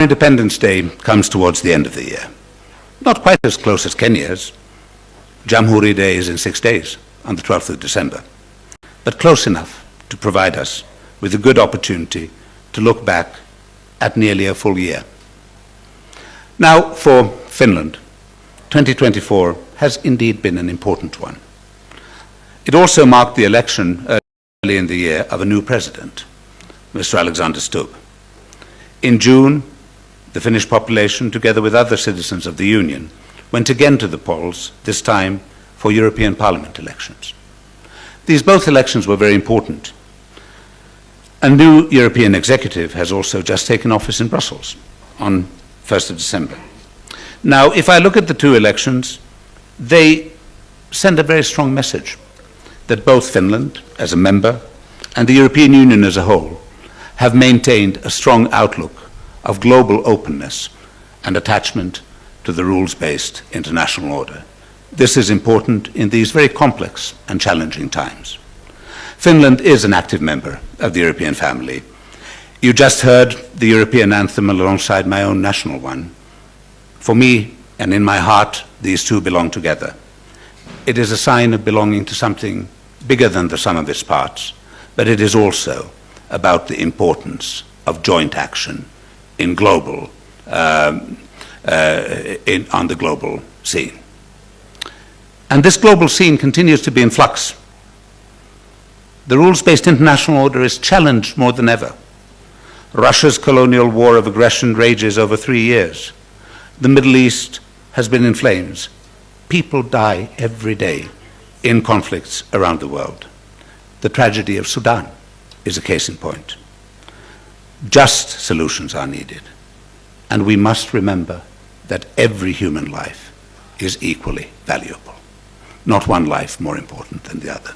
Independence Day comes towards the end of the year. Not quite as close as Kenya's. Jamhuri Day is in 6 days, on the 12th of December, but close enough to provide us with a good opportunity to look back at nearly a full year. Now, for Finland, 2024 has indeed been an important one. It also marked the election early in the year of a new president, Mr. Alexander Stubb. In June, the Finnish population, together with other citizens of the Union, went again to the polls, this time for European Parliament elections. These both elections were very important. A new European executive has also just taken office in Brussels on 1st of December. Now, if I look at the two elections, they send a very strong message that both Finland, as a member, and the European Union as a whole, have maintained a strong outlook of global openness and attachment to the rules-based international order. This is important in these very complex and challenging times. Finland is an active member of the European family. You just heard the European anthem alongside my own national one. For me, and in my heart, these two belong together. It is a sign of belonging to something bigger than the sum of its parts, but it is also about the importance of joint action in global, on the global scene. And this global scene continues to be in flux. The rules-based international order is challenged more than ever. Russia's colonial war of aggression rages over 3 years. The Middle East has been in flames. People die every day in conflicts around the world. The tragedy of Sudan is a case in point. Just solutions are needed, and we must remember that every human life is equally valuable, not one life more important than the other.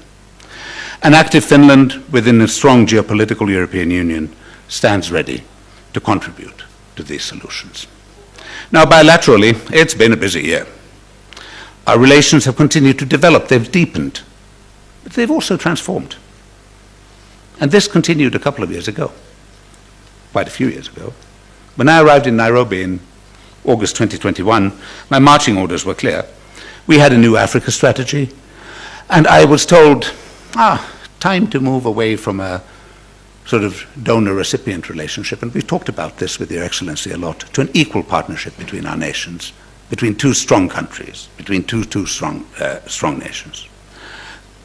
An active Finland within a strong geopolitical European Union stands ready to contribute to these solutions. Now, bilaterally, it's been a busy year. Our relations have continued to develop, they've deepened, but they've also transformed. And this continued a couple of years ago, quite a few years ago. When I arrived in Nairobi in August 2021, my marching orders were clear. We had a new Africa strategy, and I was told, time to move away from a sort of donor-recipient relationship, and we've talked about this with Your Excellency a lot, to an equal partnership between our nations, between two strong countries, between two strong nations.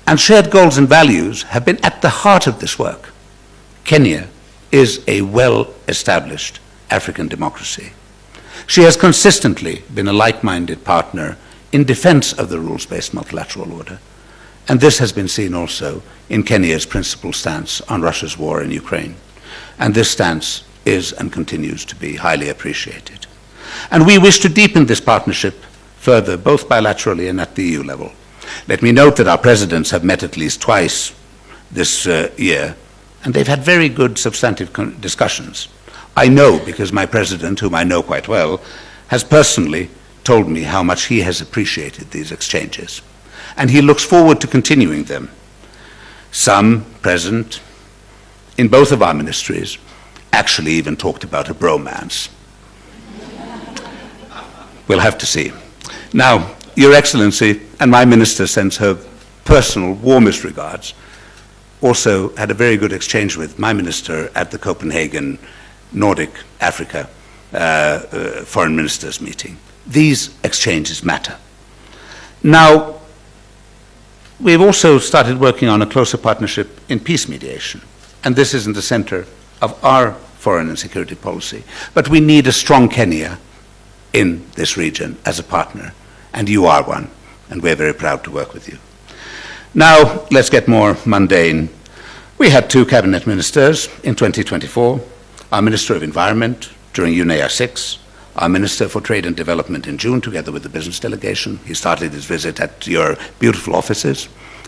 And shared goals and values have been at the heart of this work. Kenya is a well-established African democracy. She has consistently been a like-minded partner in defense of the rules-based multilateral order. And this has been seen also in Kenya's principled stance on Russia's war in Ukraine. And this stance is and continues to be highly appreciated. And we wish to deepen this partnership further, both bilaterally and at the EU level. Let me note that our presidents have met at least twice this year, and they've had very good substantive discussions. I know, because my president, whom I know quite well, has personally told me how much he has appreciated these exchanges, and he looks forward to continuing them. Some present in both of our ministries actually even talked about a bromance. We'll have to see. Now, Your Excellency and my minister sends her personal warmest regards. Also had a very good exchange with my minister at the Copenhagen Nordic Africa foreign ministers meeting. These exchanges matter. Now, we've also started working on a closer partnership in peace mediation, and this is in the center of our foreign and security policy. But we need a strong Kenya in this region as a partner, and you are one, and we're very proud to work with you. Now, let's get more mundane. We had two cabinet ministers in 2024, our Minister of Environment during UNEA 6, our Minister for Trade and Development in June, together with the business delegation. He started his visit at your beautiful offices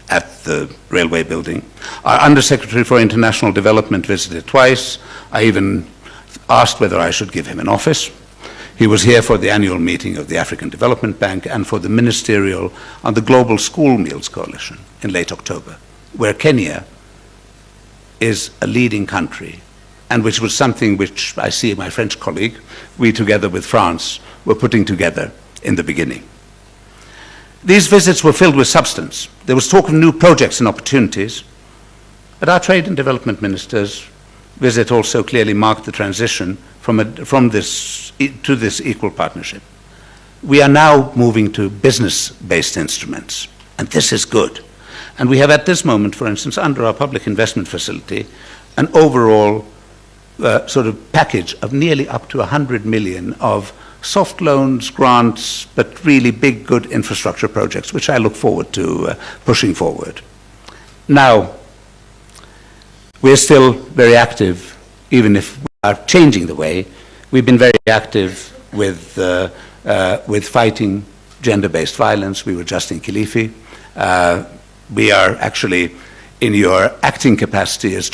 at the railway building. Our Undersecretary for International Development visited twice. I even asked whether I should give him an office. He was here for the annual meeting of the African Development Bank and for the ministerial on the Global School Meals Coalition in late October, where Kenya is a leading country and which was something which I see my French colleague, we together with France, were putting together in the beginning. These visits were filled with substance. There was talk of new projects and opportunities, but our trade and development minister's visit also clearly marked the transition from this to this equal partnership. We are now moving to business-based instruments, and this is good. And we have at this moment, for instance, under our public investment facility, an overall sort of package of nearly up to 100 million of soft loans, grants, but really big, good infrastructure projects, which I look forward to pushing forward. Now, we're still very active, even if we are changing the way. We've been very active with fighting gender-based violence. We were just in Kilifi. We are actually, in your acting capacity as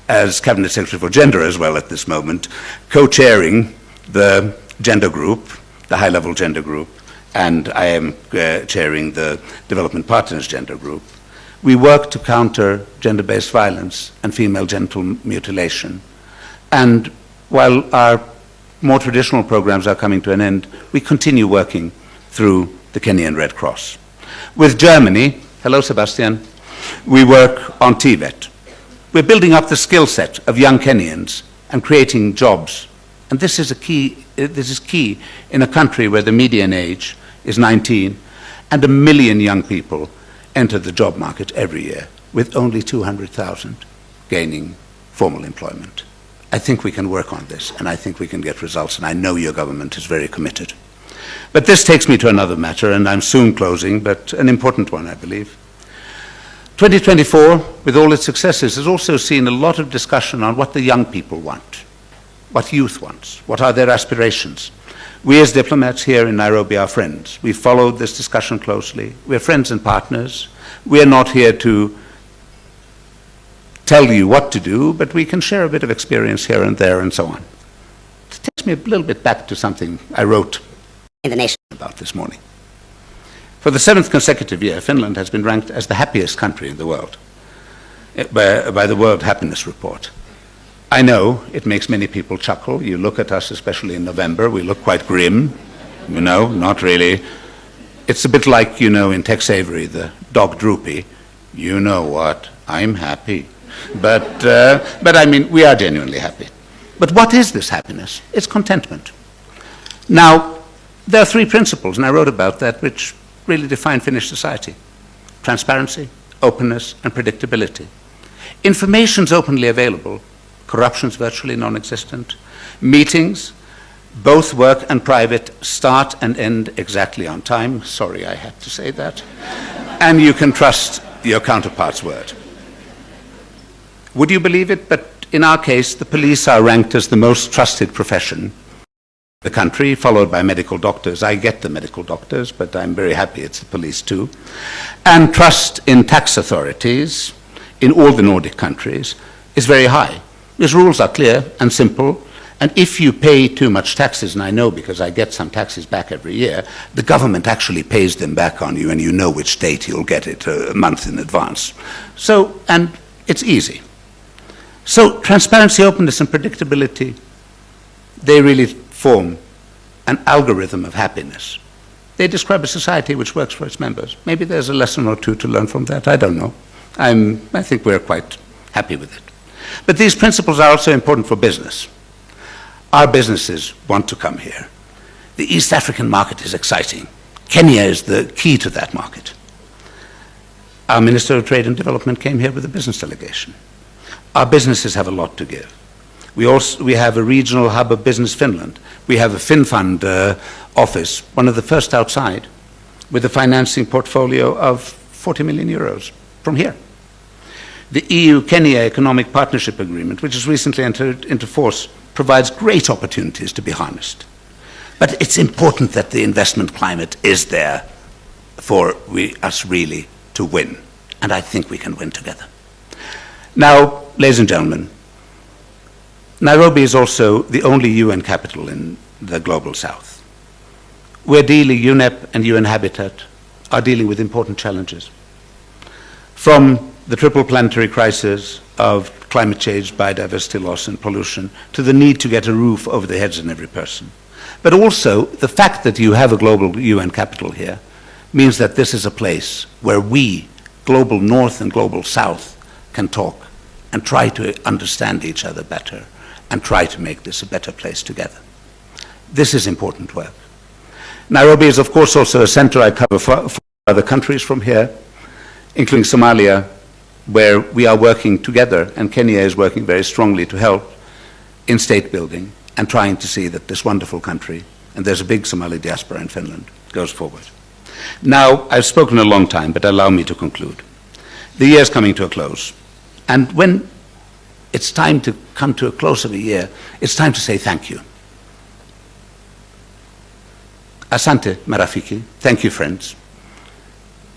as Cabinet Secretary for Gender as well at this moment, co-chairing the gender group, the high-level gender group, and I am chairing the Development Partners Gender Group. We work to counter gender-based violence and female genital mutilation. And while our more traditional programs are coming to an end, we continue working through the Kenyan Red Cross. With Germany, hello Sebastian, we work on TVET. We're building up the skill set of young Kenyans and creating jobs. And this is key in a country where the median age is 19 and 1 million young people enter the job market every year, with only 200,000 gaining formal employment. I think we can work on this, and I think we can get results, and I know your government is very committed. But this takes me to another matter, and I'm soon closing, but an important one, I believe. 2024, with all its successes, has also seen a lot of discussion on what the young people want, what youth wants, what are their aspirations. We as diplomats here in Nairobi are friends. We followed this discussion closely. We're friends and partners. We're not here to tell you what to do, but we can share a bit of experience here and there and so on. It takes me a little bit back to something I wrote in the Nation about this morning. For the 7th consecutive year, Finland has been ranked as the happiest country in the world by the World Happiness Report. I know it makes many people chuckle. You look at us, especially in November, we look quite grim. You know, not really. It's a bit like, you know, in Tex Avery, the dog Droopy. You know what? I'm happy. But I mean, we are genuinely happy. But what is this happiness? It's contentment. Now, there are 3 principles, and I wrote about that, which really define Finnish society: transparency, openness, and predictability. Information's openly available. Corruption's virtually non-existent. Meetings, both work and private, start and end exactly on time. Sorry, I had to say that. And you can trust your counterpart's word. Would you believe it? But in our case, the police are ranked as the most trusted profession in the country, followed by medical doctors. I get the medical doctors, but I'm very happy it's the police too. And trust in tax authorities in all the Nordic countries is very high. These rules are clear and simple, and if you pay too much taxes, and I know because I get some taxes back every year, the government actually pays them back on you, and you know which date you'll get it a month in advance. So, and it's easy. So transparency, openness, and predictability, they really form an algorithm of happiness. They describe a society which works for its members. Maybe there's a lesson or two to learn from that, I don't know. I think we're quite happy with it. But these principles are also important for business. Our businesses want to come here. The East African market is exciting. Kenya is the key to that market. Our Minister of Trade and Development came here with a business delegation. Our businesses have a lot to give. We have a regional hub of Business Finland. We have a FinFund office, one of the first outside, with a financing portfolio of 40 million euros from here. The EU-Kenya Economic Partnership Agreement, which has recently entered into force, provides great opportunities to be harnessed. But it's important that the investment climate is there for us really to win. And I think we can win together. Now, ladies and gentlemen, Nairobi is also the only UN capital in the global south. UNEP and UN Habitat are dealing with important challenges. From the triple planetary crisis of climate change, biodiversity loss and pollution, to the need to get a roof over the heads of every person. But also, the fact that you have a global UN capital here means that this is a place where we, global North and global South, can talk and try to understand each other better and try to make this a better place together. This is important work. Nairobi is, of course, also a center I cover for other countries from here, including Somalia, where we are working together, and Kenya is working very strongly to help in state building and trying to see that this wonderful country, and there's a big Somali diaspora in Finland, goes forward. Now, I've spoken a long time, but allow me to conclude. The year is coming to a close, and when it's time to come to a close of a year, it's time to say thank you. Asante, marafiki. Thank you, friends.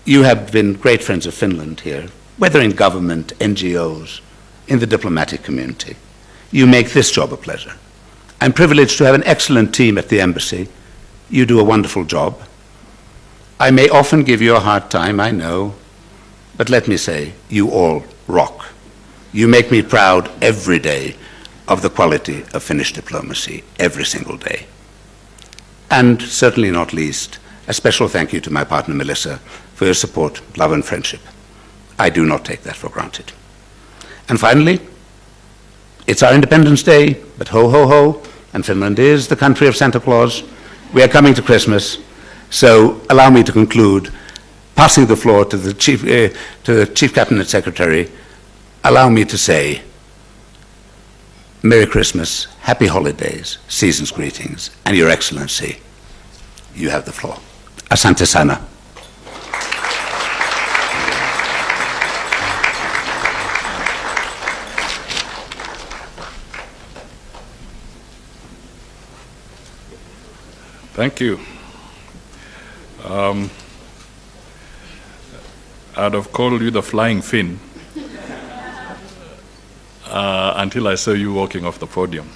You have been great friends of Finland here, whether in government, NGOs, in the diplomatic community. You make this job a pleasure. I'm privileged to have an excellent team at the embassy. You do a wonderful job. I may often give you a hard time, I know, but let me say, you all rock. You make me proud every day of the quality of Finnish diplomacy, every single day. And certainly not least, a special thank you to my partner Melissa for your support, love and friendship. I do not take that for granted. And finally, it's our Independence Day, but ho, ho, ho, and Finland is the country of Santa Claus. We are coming to Christmas, so allow me to conclude, passing the floor to the Chief Cabinet Secretary. Allow me to say, Merry Christmas, Happy Holidays, Season's greetings, and Your Excellency, you have the floor. Asante sana. Thank you. I'd have called you the Flying Finn until I saw you walking off the podium.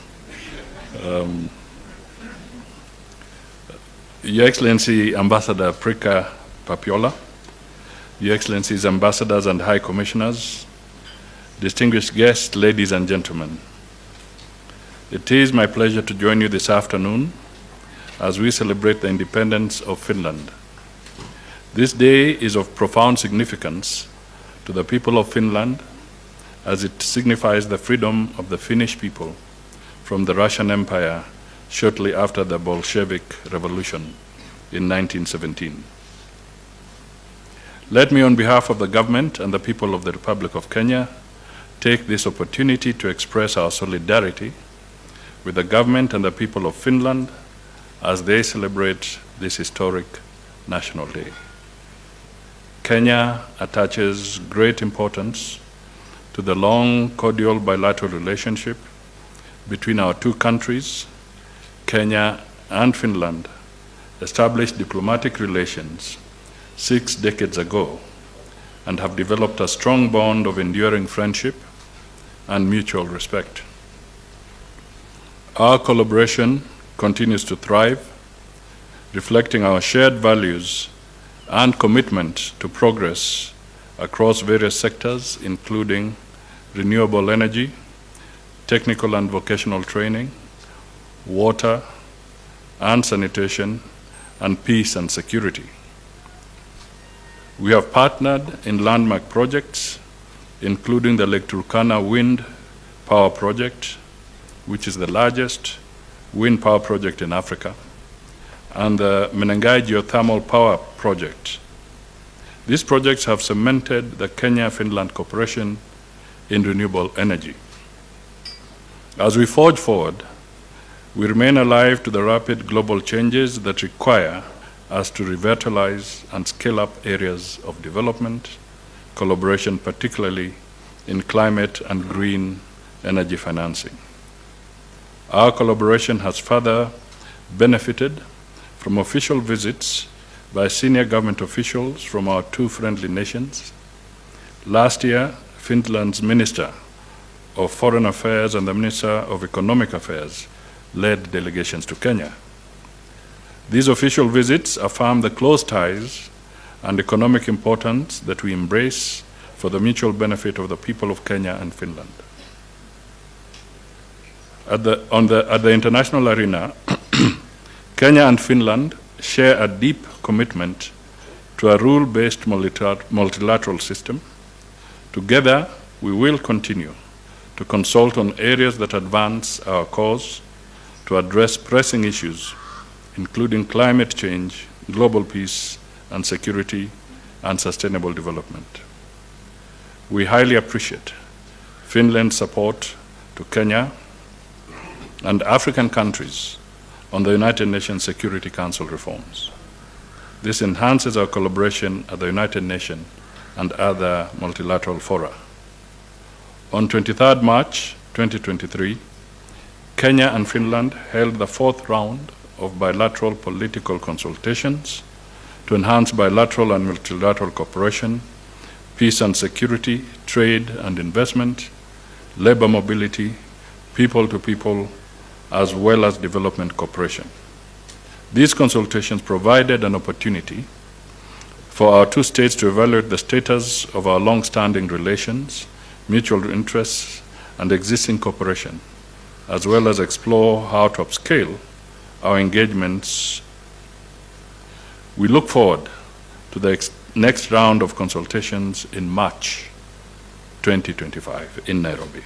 Your Excellency Ambassador Prika Papiola, Your Excellencies Ambassadors and High Commissioners, distinguished guests, ladies and gentlemen, it is my pleasure to join you this afternoon as we celebrate the independence of Finland. This day is of profound significance to the people of Finland as it signifies the freedom of the Finnish people from the Russian Empire shortly after the Bolshevik Revolution in 1917. Let me, on behalf of the government and the people of the Republic of Kenya, take this opportunity to express our solidarity with the government and the people of Finland as they celebrate this historic National Day. Kenya attaches great importance to the long, cordial bilateral relationship between our two countries. Kenya and Finland established diplomatic relations 6 decades ago and have developed a strong bond of enduring friendship and mutual respect. Our collaboration continues to thrive, reflecting our shared values and commitment to progress across various sectors, including renewable energy, technical and vocational training, water and sanitation, and peace and security. We have partnered in landmark projects, including the Lake Turkana Wind Power Project, which is the largest wind power project in Africa, and the Menengai Geothermal Power Project. These projects have cemented the Kenya-Finland cooperation in renewable energy. As we forge forward, we remain alive to the rapid global changes that require us to revitalize and scale up areas of development, collaboration, particularly in climate and green energy financing. Our collaboration has further benefited from official visits by senior government officials from our two friendly nations. Last year, Finland's Minister of Foreign Affairs and the Minister of Economic Affairs led delegations to Kenya. These official visits affirm the close ties and economic importance that we embrace for the mutual benefit of the people of Kenya and Finland. At the international arena, Kenya and Finland share a deep commitment to a rule-based multilateral system. Together, we will continue to consult on areas that advance our cause, to address pressing issues, including climate change, global peace and security, and sustainable development. We highly appreciate Finland's support to Kenya and African countries on the United Nations Security Council reforms. This enhances our collaboration at the United Nations and other multilateral fora. On 23rd March 2023, Kenya and Finland held the fourth round of bilateral political consultations to enhance bilateral and multilateral cooperation, peace and security, trade and investment, labor mobility, people to people, as well as development cooperation. These consultations provided an opportunity for our two states to evaluate the status of our long-standing relations, mutual interests, and existing cooperation, as well as explore how to upscale our engagements. We look forward to the next round of consultations in March 2025 in Nairobi.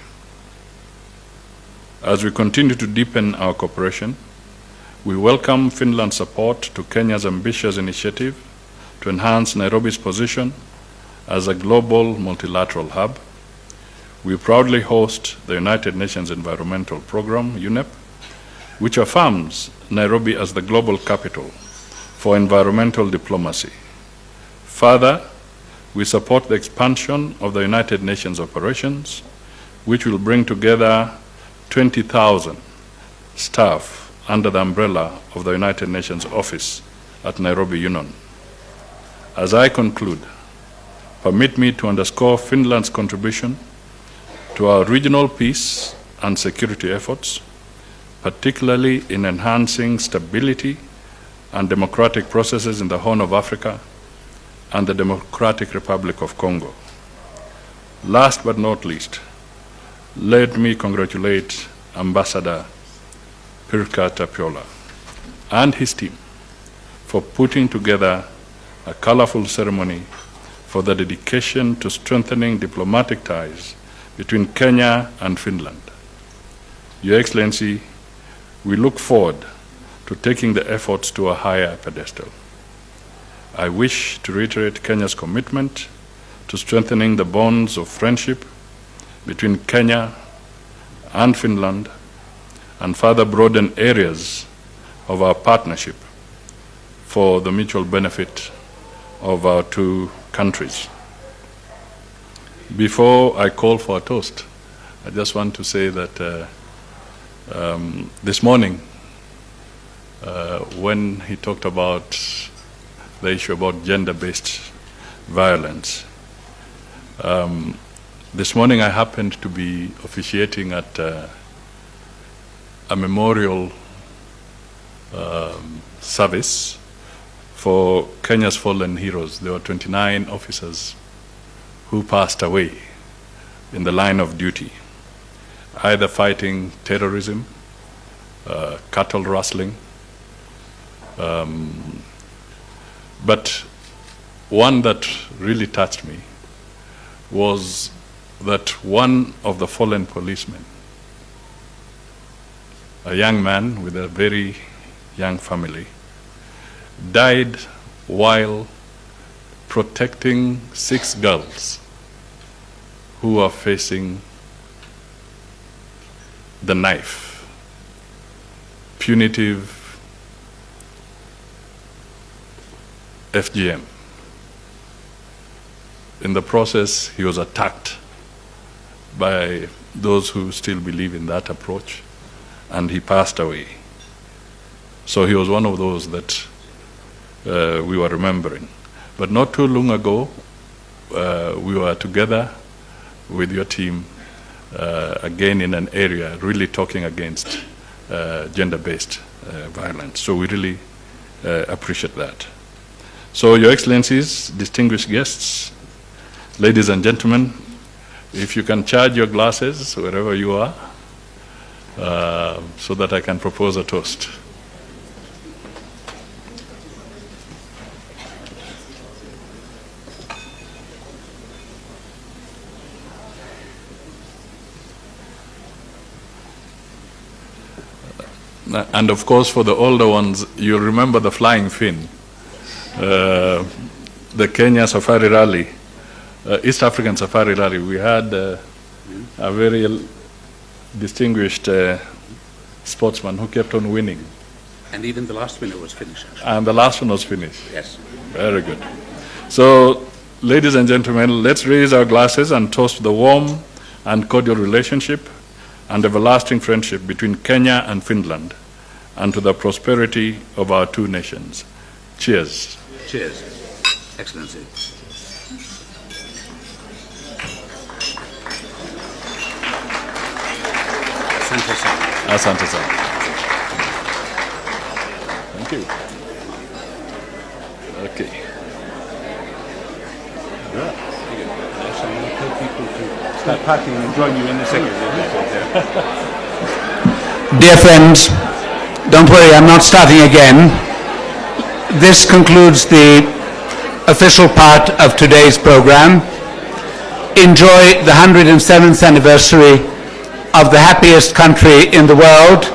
As we continue to deepen our cooperation, we welcome Finland's support to Kenya's ambitious initiative to enhance Nairobi's position as a global multilateral hub. We proudly host the United Nations Environmental Programme, UNEP, which affirms Nairobi as the global capital for environmental diplomacy. Further, we support the expansion of the United Nations operations, which will bring together 20,000 staff under the umbrella of the United Nations office at Nairobi Union. As I conclude, permit me to underscore Finland's contribution to our regional peace and security efforts, particularly in enhancing stability and democratic processes in the Horn of Africa and the Democratic Republic of Congo. Last but not least, let me congratulate Ambassador Pirkka Tapiola and his team for putting together a colorful ceremony for the dedication to strengthening diplomatic ties between Kenya and Finland. Your Excellency, we look forward to taking the efforts to a higher pedestal. I wish to reiterate Kenya's commitment to strengthening the bonds of friendship between Kenya and Finland and further broaden areas of our partnership for the mutual benefit of our two countries. Before I call for a toast, I just want to say that this morning, when he talked about the issue about gender-based violence, this morning I happened to be officiating at a memorial service for Kenya's fallen heroes. There were 29 officers who passed away in the line of duty, either fighting terrorism, cattle rustling, but one that really touched me was that one of the fallen policemen, a young man with a very young family, died while protecting 6 girls who were facing the knife, punitive FGM. In the process, he was attacked by those who still believe in that approach, and he passed away. So he was one of those that we were remembering. But not too long ago, we were together with your team again in an area really talking against gender-based violence. So we really appreciate that. So, Your Excellencies, distinguished guests, ladies and gentlemen, if you can charge your glasses wherever you are, so that I can propose a toast. And of course, for the older ones, you'll remember the flying fin, the Kenya Safari Rally, East African Safari Rally. We had a very distinguished sportsman who kept on winning. And even the last winner was finished. And the last one was finished. Yes. Very good. So, ladies and gentlemen, let's raise our glasses and toast the warm and cordial relationship and everlasting friendship between Kenya and Finland, and to the prosperity of our two nations. Cheers. Cheers, Excellency. Asante sana. Asante sana. Thank you. Okay. Tell people to start partying and join you in the second. Dear friends, don't worry, I'm not starting again. This concludes the official part of today's program. Enjoy the 107th anniversary of the happiest country in the world.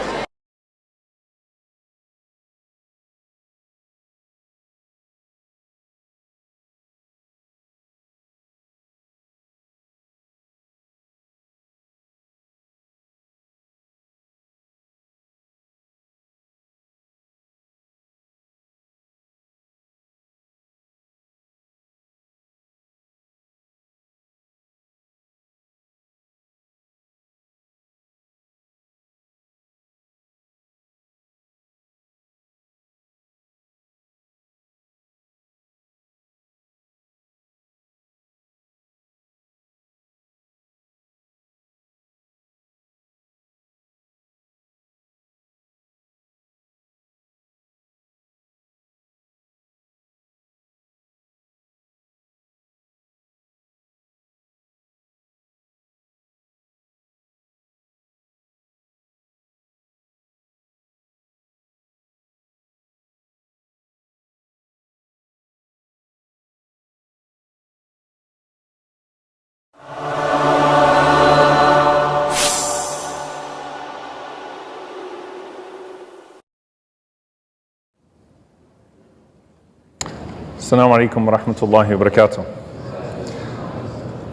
السلام عليكم ورحمة الله وبركاته.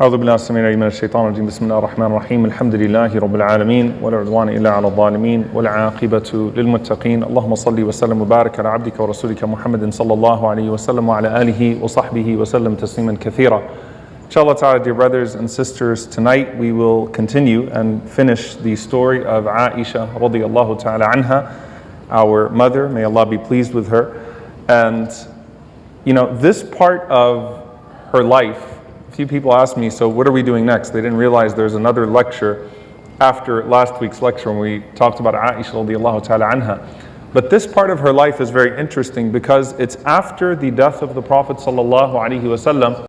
أعوذ بالله السميع العليم من الشيطان الرجيم. بسم الله الرحمن الرحيم. الحمد لله رب العالمين ولا عدوان إلا على الظالمين والعاقبة للمتقين. اللهم صل وسلم وبارك على عبدك ورسولك محمد صلى الله عليه وسلم وعلى آله وصحبه وسلم تسليما كثيرا. Inshallah ta'ala, dear brothers and sisters, tonight we will continue and finish the story of Aisha radiyallahu ta'ala anha, our mother, may Allah be pleased with her. And you know, this part of her life, a few people asked me, so what are we doing next? They didn't realize there's another lecture after last week's lecture when we talked about Aisha radiyallahu ta'ala anha. But this part of her life is very interesting because it's after the death of the Prophet sallallahu alaihi wasallam